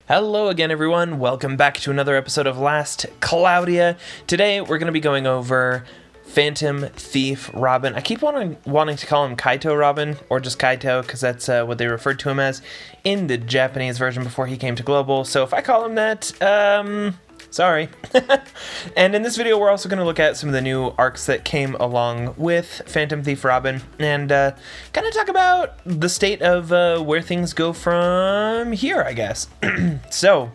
Hello again, everyone. Welcome back to another episode of Last Cloudia. Today, we're going to be going over Phantom Thief Robin. I keep wanting to call him Kaito Robin, or just Kaito, because that's what they referred to him as in the Japanese version before he came to Global. So if I call him that, sorry. And in this video, we're also going to look at some of the new arcs that came along with Phantom Thief Robin, and kind of talk about the state of where things go from here, I guess. So,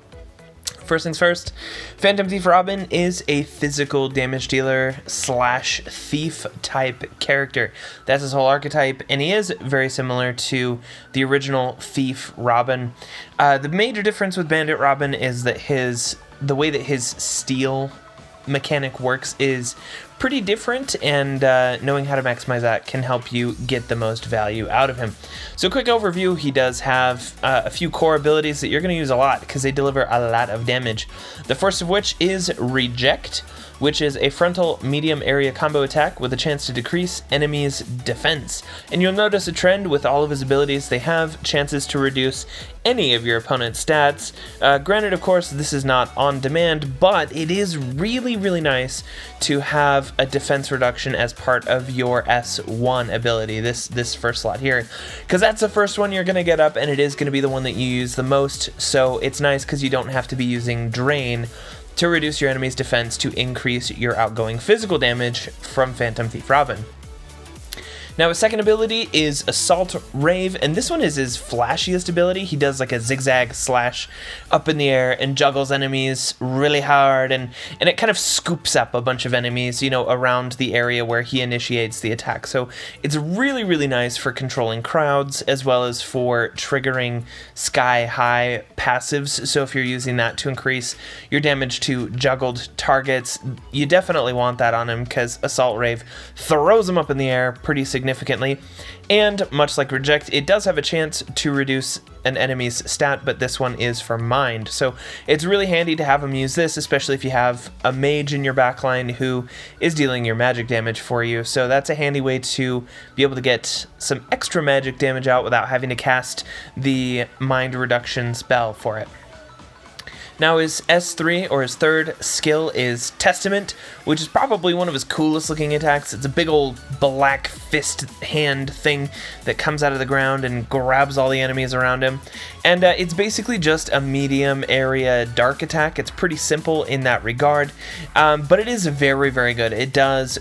first things first, Phantom Thief Robin is a physical damage dealer / thief type character. That's his whole archetype, and he is very similar to the original Thief Robin. The major difference with Bandit Robin is that the way that his steal mechanic works is pretty different, and knowing how to maximize that can help you get the most value out of him. So quick overview, he does have a few core abilities that you're going to use a lot because they deliver a lot of damage. The first of which is Reject, which is a frontal medium area combo attack with a chance to decrease enemies' defense. And you'll notice a trend with all of his abilities. They have chances to reduce any of your opponent's stats. Granted, of course, this is not on demand, but it is really, really nice to have a defense reduction as part of your S1 ability, this first slot here, because that's the first one you're going to get up, and it is going to be the one that you use the most, so it's nice because you don't have to be using Drain to reduce your enemy's defense to increase your outgoing physical damage from Phantom Thief Robin. Now, his second ability is Assault Rave, and this one is his flashiest ability. He does like a zigzag slash up in the air and juggles enemies really hard, and it kind of scoops up a bunch of enemies, around the area where he initiates the attack. So it's really, really nice for controlling crowds as well as for triggering sky-high passives. So if you're using that to increase your damage to juggled targets, you definitely want that on him because Assault Rave throws him up in the air pretty significantly. And much like Reject, it does have a chance to reduce an enemy's stat, but this one is for mind. So it's really handy to have him use this, especially if you have a mage in your backline who is dealing your magic damage for you. So that's a handy way to be able to get some extra magic damage out without having to cast the mind reduction spell for it. Now his S3, or his third skill, is Testament, which is probably one of his coolest looking attacks. It's a big old black fist hand thing that comes out of the ground and grabs all the enemies around him. And it's basically just a medium area dark attack. It's pretty simple in that regard, but it is very, very good. It does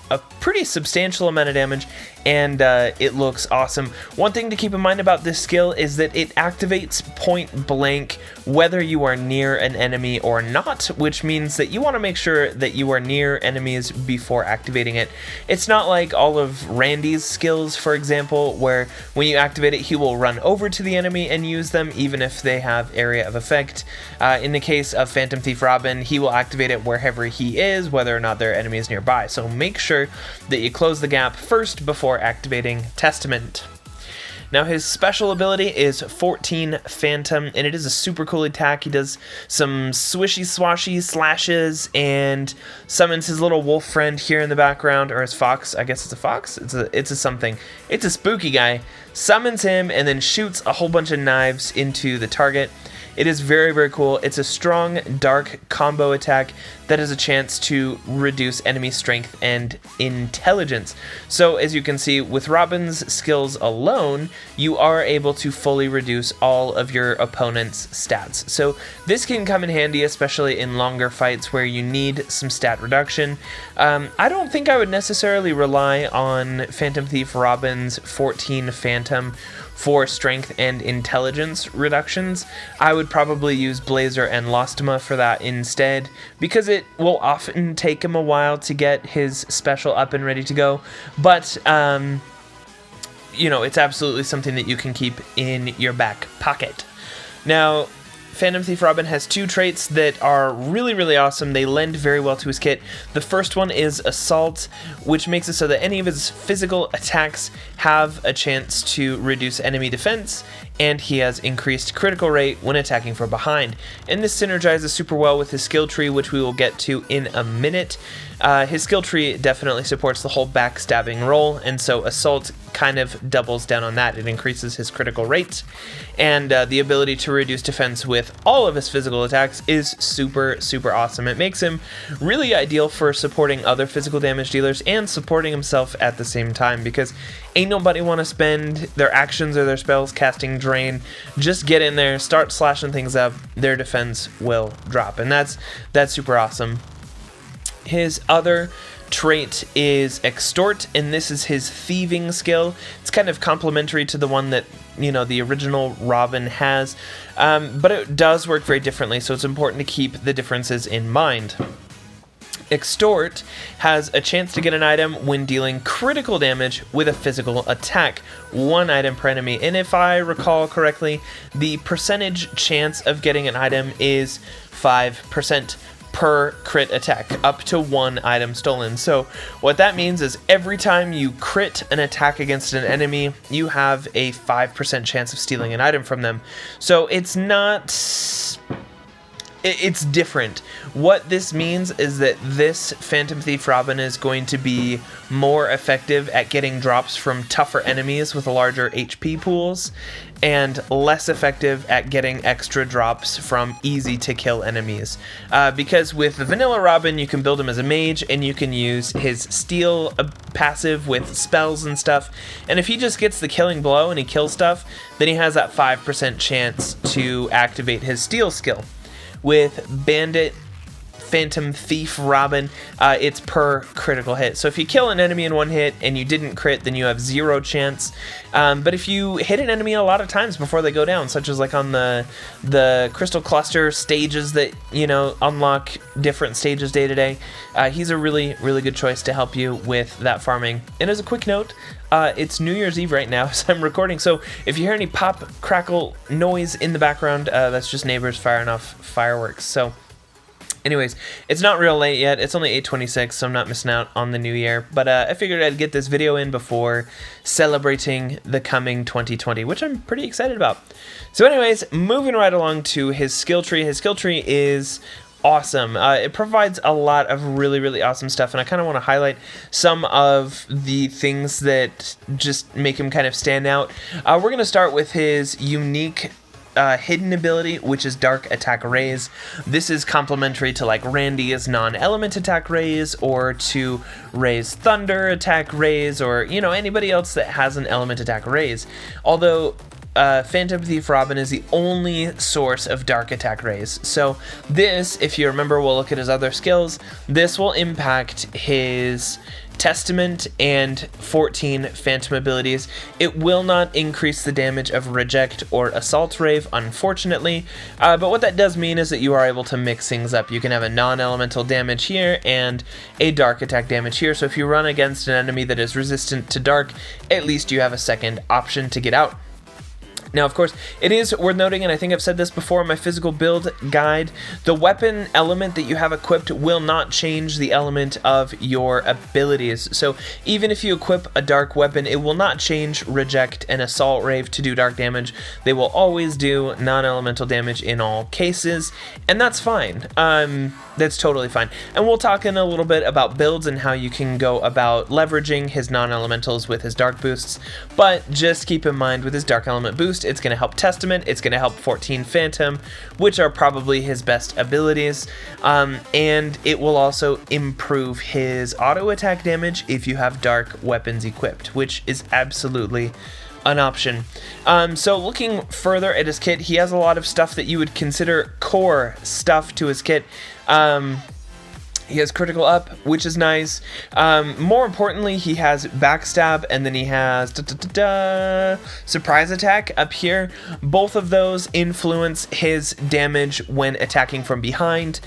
a pretty substantial amount of damage, and it looks awesome. One thing to keep in mind about this skill is that it activates point blank whether you are near an enemy or not, which means that you want to make sure that you are near enemies before activating it. It's not like all of Randy's skills, for example, where when you activate it, he will run over to the enemy and use them even if they have area of effect. In the case of Phantom Thief Robin, he will activate it wherever he is, whether or not there are enemies nearby. So make sure that you close the gap first before activating Testament. Now his special ability is 14 Phantom, and it is a super cool attack. He does some swishy swashy slashes and summons his little wolf friend here in the background, or his fox. I guess it's a fox. It's a something. It's a spooky guy. Summons him and then shoots a whole bunch of knives into the target. It is very, very cool. It's a strong, dark combo attack that has a chance to reduce enemy strength and intelligence. So as you can see, with Robin's skills alone, you are able to fully reduce all of your opponent's stats. So this can come in handy, especially in longer fights where you need some stat reduction. I don't think I would necessarily rely on Phantom Thief Robin's 14 Phantom for strength and intelligence reductions. I would probably use Blazer and Lostoma for that instead, because it will often take him a while to get his special up and ready to go, but it's absolutely something that you can keep in your back pocket. Now, Phantom Thief Robin has two traits that are really, really awesome. They lend very well to his kit. The first one is Assault, which makes it so that any of his physical attacks have a chance to reduce enemy defense, and he has increased critical rate when attacking from behind. And this synergizes super well with his skill tree, which we will get to in a minute. His skill tree definitely supports the whole backstabbing role, and so Assault kind of doubles down on that. It increases his critical rate, and the ability to reduce defense with all of his physical attacks is super, super awesome. It makes him really ideal for supporting other physical damage dealers and supporting himself at the same time, because ain't nobody want to spend their actions or their spells casting drain. Just get in there, start slashing things up, their defense will drop, and that's super awesome. His other trait is Extort, and this is his thieving skill. It's kind of complementary to the one that, you know, the original Robin has, but it does work very differently, so it's important to keep the differences in mind. Extort has a chance to get an item when dealing critical damage with a physical attack, 1 item per enemy, and if I recall correctly, the percentage chance of getting an item is 5% per crit attack, up to 1 item stolen. So what that means is every time you crit an attack against an enemy, you have a 5% chance of stealing an item from them. So it's different. What this means is that this Phantom Thief Robin is going to be more effective at getting drops from tougher enemies with larger HP pools, and less effective at getting extra drops from easy to kill enemies. Because with the vanilla Robin, you can build him as a mage, and you can use his steal passive with spells and stuff, and if he just gets the killing blow and he kills stuff, then he has that 5% chance to activate his steal skill. With Bandit Phantom Thief Robin, it's per critical hit. So if you kill an enemy in 1 hit and you didn't crit, then you have 0 chance. But if you hit an enemy a lot of times before they go down, such as like on the Crystal Cluster stages that, you know, unlock different stages day to day, he's a really, really good choice to help you with that farming. And as a quick note, it's New Year's Eve right now as I'm recording, so if you hear any pop, crackle noise in the background, that's just neighbors firing off fireworks. So anyways, it's not real late yet. It's only 8:26, so I'm not missing out on the new year. But I figured I'd get this video in before celebrating the coming 2020, which I'm pretty excited about. So anyways, moving right along to his skill tree. His skill tree is awesome. It provides a lot of really, really awesome stuff, and I kind of want to highlight some of the things that just make him kind of stand out. We're going to start with his unique hidden ability, which is Dark Attack Raise. This is complementary to like Randy's non-element attack raise, or to Ray's Thunder attack raise, or, you know, anybody else that has an element attack raise. Although Phantom Thief Robin is the only source of Dark Attack Raise. So this, if you remember, we'll look at his other skills. This will impact his Testament and 14 Phantom abilities. It will not increase the damage of Reject or Assault Rave, unfortunately, but what that does mean is that you are able to mix things up. You can have a non-elemental damage here and a dark attack damage here, so if you run against an enemy that is resistant to dark, at least you have a second option to get out. Now, of course, it is worth noting, and I think I've said this before in my physical build guide, the weapon element that you have equipped will not change the element of your abilities. So even if you equip a dark weapon, it will not change Reject and Assault Rave to do dark damage. They will always do non-elemental damage in all cases, and that's fine. That's totally fine. And we'll talk in a little bit about builds and how you can go about leveraging his non-elementals with his dark boosts, but just keep in mind with his dark element boost, it's going to help Testament, it's going to help 14 Phantom, which are probably his best abilities, and it will also improve his auto attack damage if you have dark weapons equipped, which is absolutely an option. So looking further at his kit, he has a lot of stuff that you would consider core stuff to his kit. He has critical up, which is nice. More importantly, he has backstab, and then he has surprise attack up here. Both of those influence his damage when attacking from behind.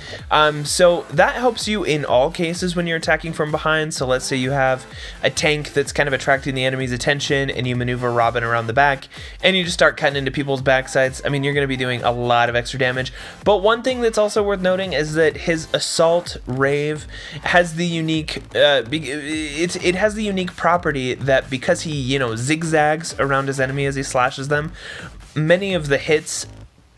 So that helps you in all cases when you're attacking from behind. So let's say you have a tank that's kind of attracting the enemy's attention, and you maneuver Robin around the back, and you just start cutting into people's backsides. I mean, you're going to be doing a lot of extra damage. But one thing that's also worth noting is that his assault rave has the unique it has the unique property that because he, you know, zigzags around his enemy as he slashes them, many of the hits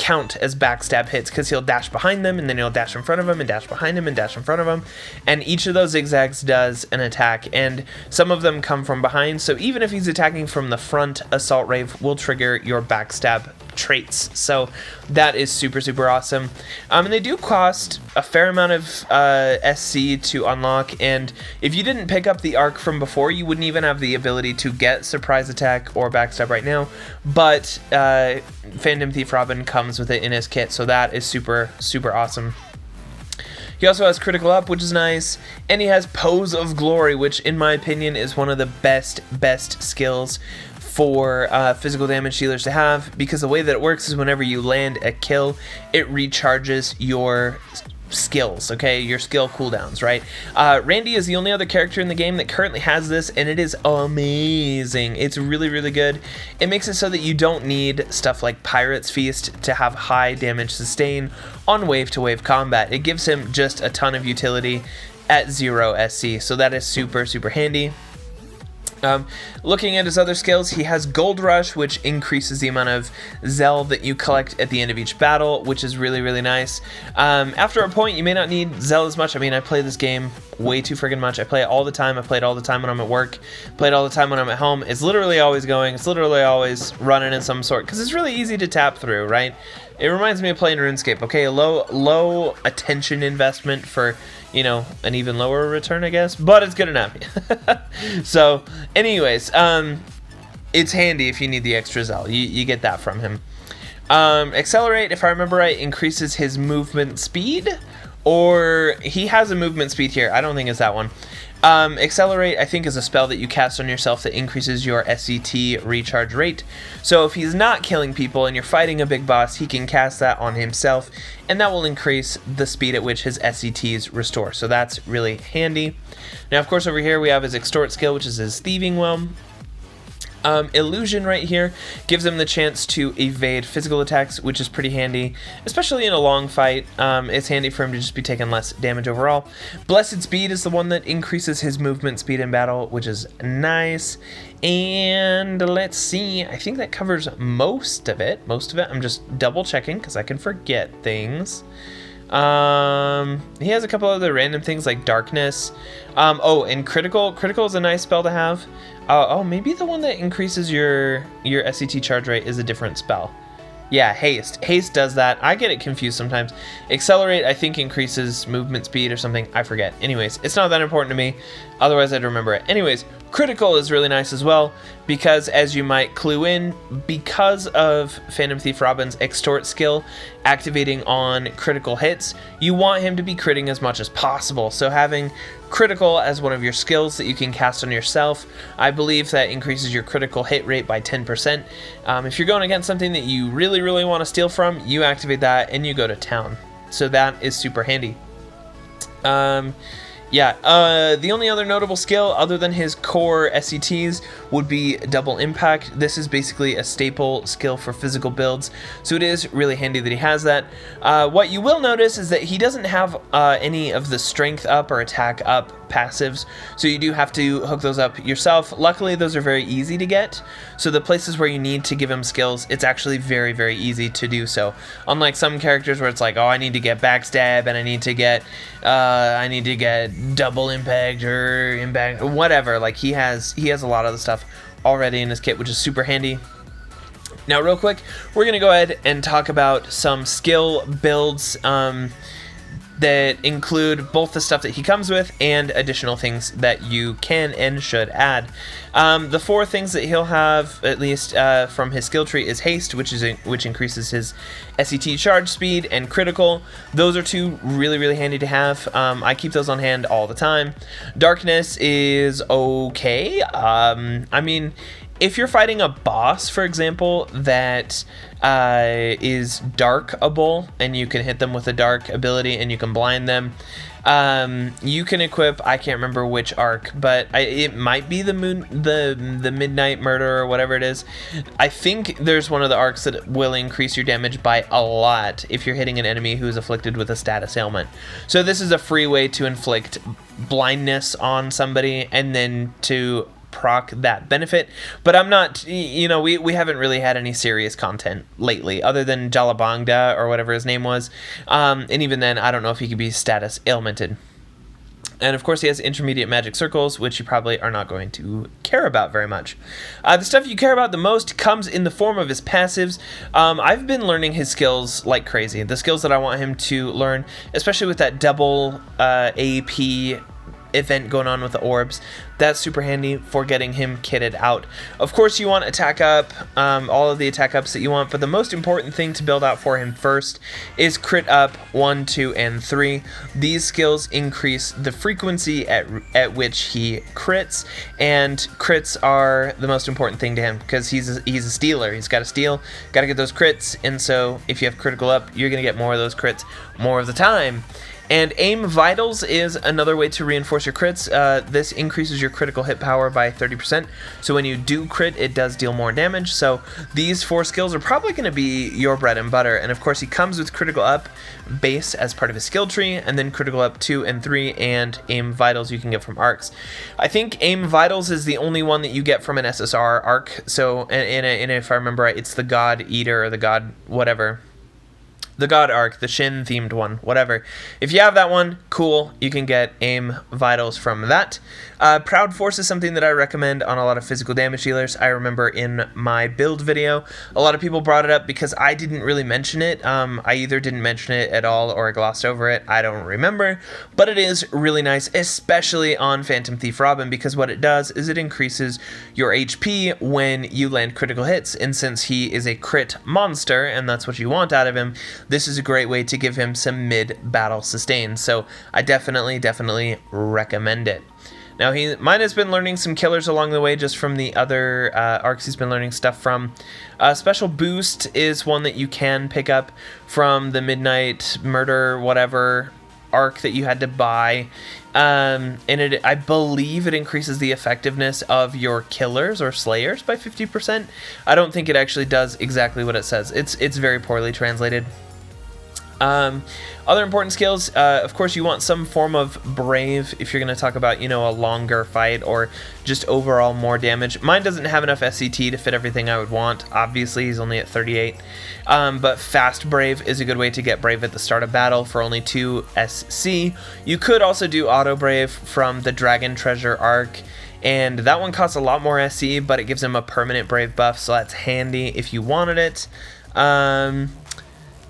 count as backstab hits because he'll dash behind them, and then he'll dash in front of them, and dash behind him, and dash in front of them. And each of those zigzags does an attack, and some of them come from behind. So even if he's attacking from the front, Assault Rave will trigger your backstab traits. So that is super, super awesome. And they do cost a fair amount of SC to unlock, and if you didn't pick up the arc from before, you wouldn't even have the ability to get surprise attack or backstab right now. But Phantom Thief Robin comes with it in his kit, so that is super, super awesome. He also has Critical Up, which is nice, and he has Pose of Glory, which in my opinion is one of the best skills for physical damage dealers to have, because the way that it works is whenever you land a kill, it recharges your skills, okay, your skill cooldowns, right? Randy is the only other character in the game that currently has this, and it is amazing. It's really, really good. It makes it so that you don't need stuff like Pirate's Feast to have high damage sustain on wave-to-wave combat. It gives him just a ton of utility at 0 SC, so that is super, super handy. Looking at his other skills, he has Gold Rush, which increases the amount of Zell that you collect at the end of each battle, which is really, really nice. After a point, you may not need Zell as much. I mean, I play this game way too friggin' much. I play it all the time. I play it all the time when I'm at work. Play it all the time when I'm at home. It's literally always going. It's literally always running in some sort, because it's really easy to tap through, right? It reminds me of playing RuneScape. Okay, a low attention investment for, you know, an even lower return, I guess, but it's good enough. So, anyways, it's handy if you need the extra Zell. You get that from him. Accelerate, if I remember right, increases his movement speed, or he has a movement speed here. I don't think it's that one. Accelerate, I think, is a spell that you cast on yourself that increases your SCT recharge rate. So if he's not killing people and you're fighting a big boss, he can cast that on himself, and that will increase the speed at which his SCTs restore. So that's really handy. Now, of course, over here we have his Extort skill, which is his Thieving Well. Illusion right here gives him the chance to evade physical attacks, which is pretty handy, especially in a long fight. It's handy for him to just be taking less damage overall. Blessed Speed is the one that increases his movement speed in battle, which is nice. And let's see, I think that covers most of it. I'm just double checking because I can forget things. He has a couple other random things like Darkness. Oh, and Critical is a nice spell to have. Oh, maybe the one that increases your SCT charge rate is a different spell. Yeah, Haste. Haste does that. I get it confused sometimes. Accelerate, I think, increases movement speed or something. I forget. Anyways, it's not that important to me. Otherwise, I'd remember it. Anyways, Critical is really nice as well, because as you might clue in, because of Phantom Thief Robin's Extort skill activating on critical hits, you want him to be critting as much as possible. So having Critical as one of your skills that you can cast on yourself, I believe that increases your critical hit rate by 10%. If you're going against something that you really, really want to steal from, you activate that and you go to town. So that is super handy. The only other notable skill other than his core SCTs would be Double Impact. This is basically a staple skill for physical builds, so it is really handy that he has that. What you will notice is that he doesn't have any of the Strength Up or Attack Up passives, so you do have to hook those up yourself. Luckily, those are very easy to get, so the places where you need to give him skills, it's actually very, very easy to do so. Unlike some characters where it's like, oh, I need to get Backstab, and I need to get Double Impact or Impact, whatever. Like, he has a lot of the stuff already in his kit, which is super handy. Now, real quick, we're gonna go ahead and talk about some skill builds that include both the stuff that he comes with and additional things that you can and should add. The 4 things that he'll have, at least from his skill tree, is Haste, which increases his SCT charge speed, and Critical. Those are 2 really, really handy to have. I keep those on hand all the time. Darkness is okay. I mean, if you're fighting a boss, for example, that is darkable, and you can hit them with a dark ability and you can blind them, you can equip, I can't remember which arc, but it might be the Midnight Murder or whatever it is. I think there's one of the arcs that will increase your damage by a lot if you're hitting an enemy who is afflicted with a status ailment. So this is a free way to inflict blindness on somebody and then to proc that benefit, but I'm not, you know, we haven't really had any serious content lately other than Jalabangda or whatever his name was, and even then I don't know if he could be status ailmented. And of course he has intermediate magic circles, which you probably are not going to care about very much. The stuff you care about the most comes in the form of his passives. I've been learning his skills like crazy. The skills that I want him to learn, especially with that double AP event going on with the orbs, that's super handy for getting him kitted out. Of course you want attack up, all of the attack ups that you want, but the most important thing to build out for him first is crit up 1, 2, and 3. These skills increase the frequency at which he crits, and crits are the most important thing to him because he's a stealer. He's got to steal, got to get those crits, and so if you have critical up, you're going to get more of those crits more of the time. And aim vitals is another way to reinforce your crits. This increases your critical hit power by 30%. So when you do crit, it does deal more damage. So these 4 skills are probably going to be your bread and butter. And of course, he comes with critical up base as part of his skill tree, and then critical up 2 and 3, and aim vitals you can get from arcs. I think aim vitals is the only one that you get from an SSR arc. So, and if I remember right, it's the God Eater or the God whatever. The God Arc, the Shin themed one, whatever. If you have that one, cool, you can get aim vitals from that. Proud Force is something that I recommend on a lot of physical damage dealers. I remember in my build video, a lot of people brought it up because I didn't really mention it. I either didn't mention it at all or I glossed over it. I don't remember, but it is really nice, especially on Phantom Thief Robin, because what it does is it increases your HP when you land critical hits, and since he is a crit monster, and that's what you want out of him, this is a great way to give him some mid-battle sustain, so I definitely recommend it. Now, mine has been learning some killers along the way just from the other arcs he's been learning stuff from. Special Boost is one that you can pick up from the Midnight Murder whatever arc that you had to buy. And I believe it increases the effectiveness of your killers or slayers by 50%. I don't think it actually does exactly what it says. It's very poorly translated. Other important skills, of course, you want some form of brave if you're going to talk about, you know, a longer fight or just overall more damage. Mine doesn't have enough SCT to fit everything I would want. Obviously, he's only at 38. But fast brave is a good way to get brave at the start of battle for only 2 SC. You could also do auto brave from the Dragon Treasure arc, and that one costs a lot more SC, but it gives him a permanent brave buff, so that's handy if you wanted it.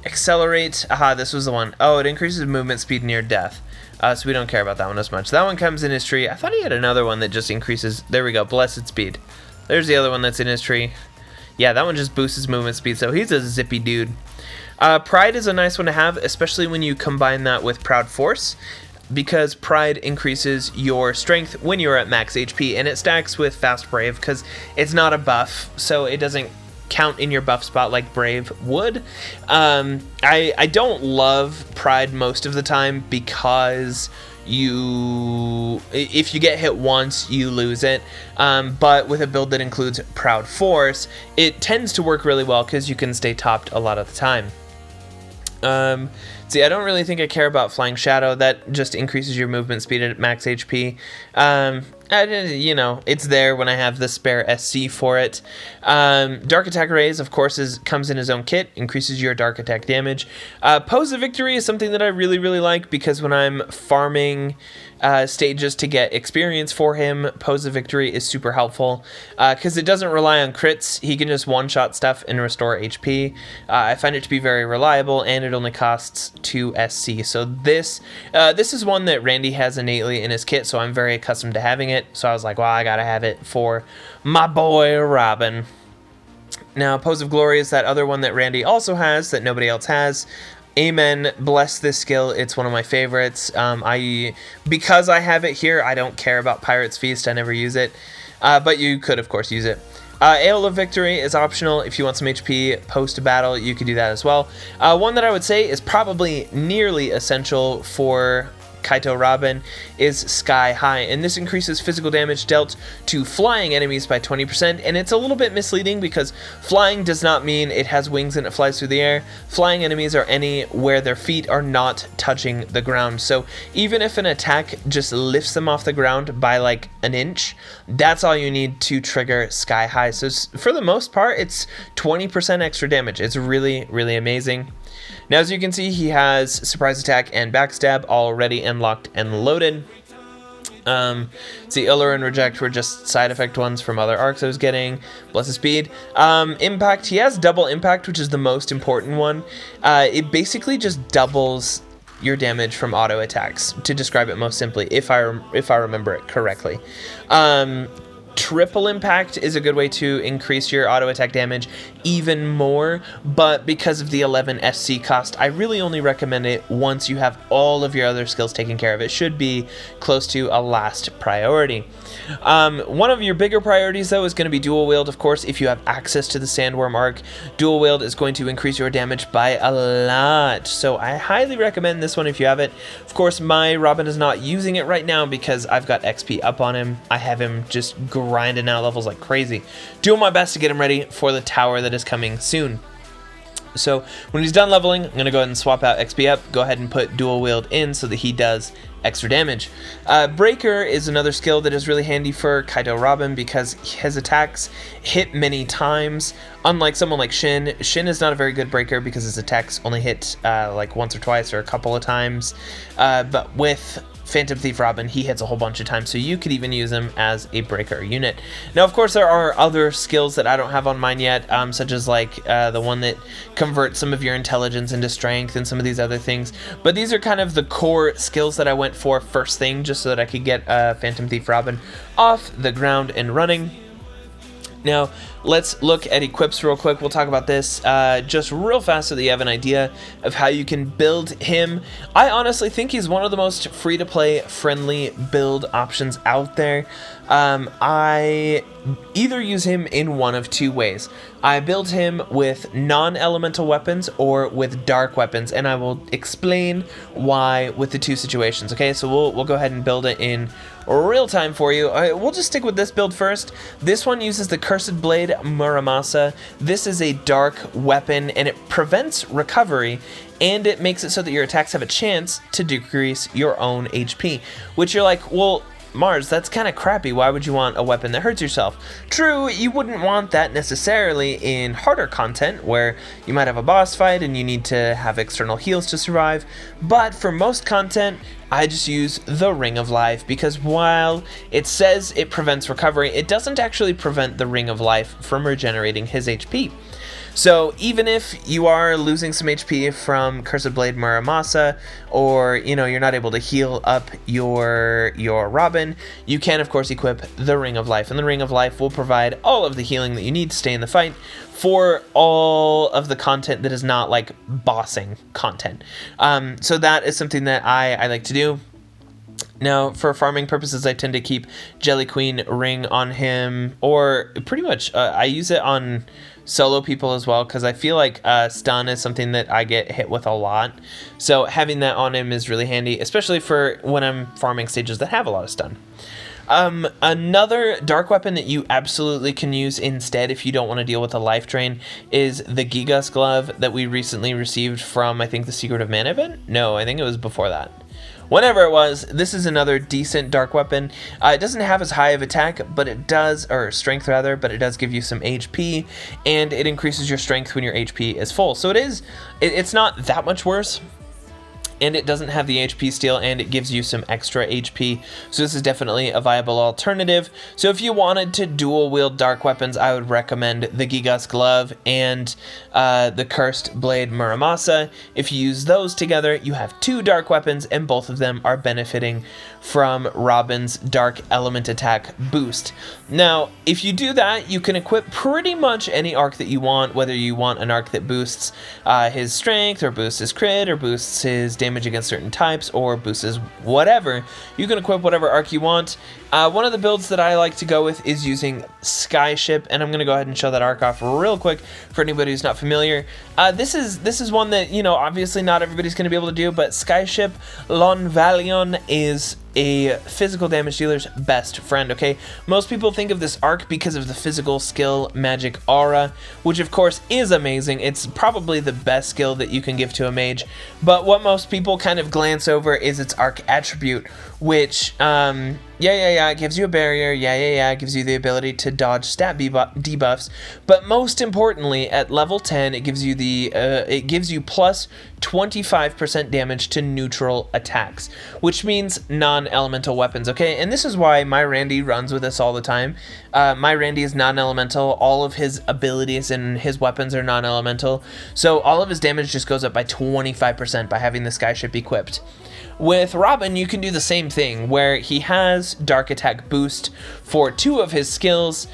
Accelerate, this was the one. Oh, it increases movement speed near death. So we don't care about that one as much. That one comes in his tree. I thought he had another one that just increases, there we go, blessed speed. There's the other one that's in his tree. Yeah, that one just boosts his movement speed, so he's a zippy dude. Pride is a nice one to have, especially when you combine that with Proud Force, because Pride increases your strength when you're at max HP, and it stacks with Fast Brave because it's not a buff, so it doesn't count in your buff spot like Brave would. I don't love Pride most of the time because if you get hit once, you lose it. But with a build that includes Proud Force, it tends to work really well because you can stay topped a lot of the time. See, I don't really think I care about Flying Shadow. That just increases your movement speed at max HP. You know, it's there when I have the spare SC for it. Dark Attack Rays, of course, comes in his own kit, increases your dark attack damage. Pose of Victory is something that I really like because when I'm farming stages to get experience for him, Pose of Victory is super helpful because it doesn't rely on crits. He can just one-shot stuff and restore HP. I find it to be very reliable, and it only costs 2 SC. So this is one that Randy has innately in his kit, so I'm very accustomed to having it. So I was like, well, I gotta have it for my boy Robin. Now, Pose of Glory is that other one that Randy also has that nobody else has. Amen. Bless this skill. It's one of my favorites. Because I have it here, I don't care about Pirate's Feast. I never use it. But you could, of course, use it. Ale of Victory is optional. If you want some HP post-battle, you could do that as well. One that I would say is probably nearly essential for Kaito Robin is sky high, and this increases physical damage dealt to flying enemies by 20%, and it's a little bit misleading because flying does not mean it has wings and it flies through the air. Flying enemies are any where their feet are not touching the ground. So even if an attack just lifts them off the ground by like an inch, that's all you need to trigger sky high. So for the most part, it's 20% extra damage. It's really, really amazing. Now, as you can see, he has surprise attack and backstab already unlocked and loaded. See, Uller and Reject were just side effect ones from other arcs I was getting. Bless his speed. Impact, he has double impact, which is the most important one. It basically just doubles your damage from auto attacks, to describe it most simply, if I remember it correctly. Triple impact is a good way to increase your auto attack damage even more, but because of the 11 SC cost, I really only recommend it once you have all of your other skills taken care of. It should be close to a last priority. One of your bigger priorities, though, is going to be dual wield. Of course, if you have access to the Sandworm arc, dual wield is going to increase your damage by a lot. So I highly recommend this one if you have it. Of course, my Robin is not using it right now because I've got XP up on him. I have him just grinding out levels like crazy. Doing my best to get him ready for the tower that is coming soon. So when he's done leveling, I'm going to go ahead and swap out XP up, go ahead and put dual wield in so that he does extra damage. Breaker is another skill that is really handy for Kaito Robin because his attacks hit many times. Unlike someone like Shin, Shin is not a very good breaker because his attacks only hit like once or twice or a couple of times. But with Phantom Thief Robin, he hits a whole bunch of times, so you could even use him as a breaker unit. Now, of course, there are other skills that I don't have on mine yet, such as like the one that converts some of your intelligence into strength and some of these other things. But these are kind of the core skills that I went for first thing, just so that I could get Phantom Thief Robin off the ground and running. Now, let's look at equips real quick. We'll talk about this just real fast so that you have an idea of how you can build him. I honestly think he's one of the most free-to-play friendly build options out there. I either use him in one of two ways. I build him with non-elemental weapons or with dark weapons, and I will explain why with the two situations. Okay, so we'll go ahead and build it in real time for you. We'll just stick with this build first. This one uses the Cursed Blade Muramasa. This is a dark weapon, and it prevents recovery, and it makes it so that your attacks have a chance to decrease your own HP, which you're like, well, Mars, that's kind of crappy. Why would you want a weapon that hurts yourself? True, you wouldn't want that necessarily in harder content where you might have a boss fight and you need to have external heals to survive, but for most content, I just use the Ring of Life because while it says it prevents recovery, it doesn't actually prevent the Ring of Life from regenerating his HP. So even if you are losing some HP from Cursed Blade Muramasa, or you're not able to heal up your Robin, you can of course equip the Ring of Life, and the Ring of Life will provide all of the healing that you need to stay in the fight for all of the content that is not like bossing content. So that is something that I like to do. Now, for farming purposes, I tend to keep Jelly Queen Ring on him, or pretty much I use it on solo people as well, because I feel like stun is something that I get hit with a lot. So having that on him is really handy, especially for when I'm farming stages that have a lot of stun. Another dark weapon that you absolutely can use instead if you don't want to deal with a life drain is the Gigas Glove that we recently received from, I think, the Secret of Mana event? No, I think it was before that. Whenever it was, this is another decent dark weapon. It doesn't have as high of attack, but it does, or strength rather, but it does give you some HP, and it increases your strength when your HP is full. So it's not that much worse, and it doesn't have the HP steal, and it gives you some extra HP, so this is definitely a viable alternative. So if you wanted to dual wield dark weapons, I would recommend the Gigas Glove and the Cursed Blade Muramasa. If you use those together, you have two dark weapons, and both of them are benefiting from Robin's Dark Element attack boost. Now, if you do that, you can equip pretty much any arc that you want, whether you want an arc that boosts his strength, or boosts his crit, or boosts his damage damage against certain types or boosts whatever. You can equip whatever arc you want. One of the builds that I like to go with is using Skyship, and I'm going to go ahead and show that arc off real quick for anybody who's not familiar. This is one that, you know, obviously not everybody's going to be able to do, but Skyship Lonvalion is a physical damage dealer's best friend, okay? Most people think of this arc because of the physical skill magic aura, which of course is amazing. It's probably the best skill that you can give to a mage, but what most people kind of glance over is its arc attribute, which, it gives you a barrier, it gives you the ability to dodge stat debuffs, but most importantly, at level 10, it gives you plus 25% damage to neutral attacks, which means non-elemental weapons, okay? And this is why my Randy runs with this all the time. My Randy is non-elemental. All of his abilities and his weapons are non-elemental, so all of his damage just goes up by 25% by having the Skyship equipped. With Robin, you can do the same thing, where he has Dark Attack Boost for 2 of his skills,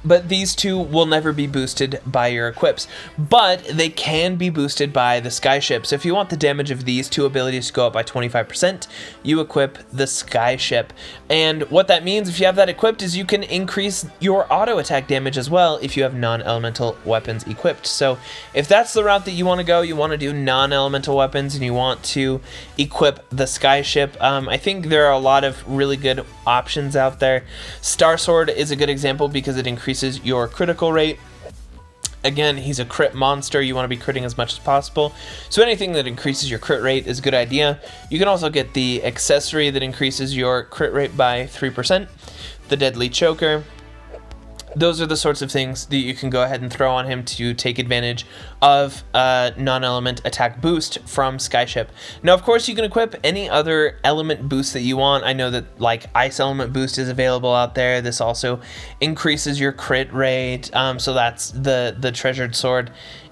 but these 2 will never be boosted by your equips, but they can be boosted by the Skyship. So if you want the damage of these 2 abilities to go up by 25%, you equip the Skyship. And what that means, if you have that equipped, is you can increase your auto attack damage as well if you have non-elemental weapons equipped. So if that's the route that you want to go, you want to do non-elemental weapons and you want to equip the Skyship, I think there are a lot of really good options out there. Star Sword is a good example because it increases your critical rate. Again, he's a crit monster. You want to be critting as much as possible. So anything that increases your crit rate is a good idea. You can also get the accessory that increases your crit rate by 3%, the Deadly Choker. Those are the sorts of things that you can go ahead and throw on him to take advantage of non-element attack boost from Skyship. Now, of course, you can equip any other element boost that you want. I know that like ice element boost is available out there. This also increases your crit rate. So that's the treasured sword.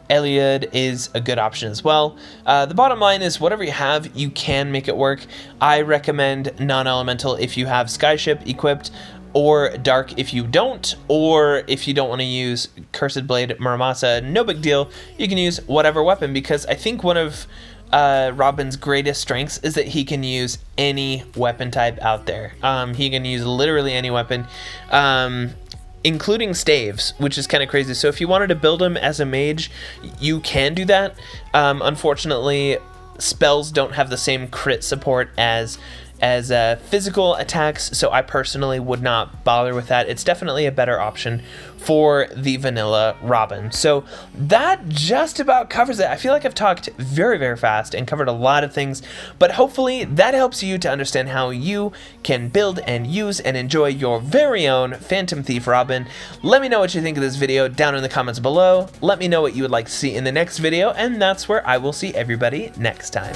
Eliud is a good option as well. The bottom line is whatever you have, you can make it work. I recommend non-elemental if you have Skyship equipped, or Dark if you don't, or if you don't want to use Cursed Blade Muramasa, no big deal. You can use whatever weapon, because I think one of Robin's greatest strengths is that he can use any weapon type out there. He can use literally any weapon, including staves, which is kind of crazy. So if you wanted to build him as a mage, you can do that. Unfortunately, spells don't have the same crit support as physical attacks, so I personally would not bother with that. It's definitely a better option for the vanilla Robin. So that just about covers it. I feel like I've talked very, very fast and covered a lot of things, but hopefully that helps you to understand how you can build and use and enjoy your very own Phantom Thief Robin. Let me know what you think of this video down in the comments below. Let me know what you would like to see in the next video, and that's where I will see everybody next time.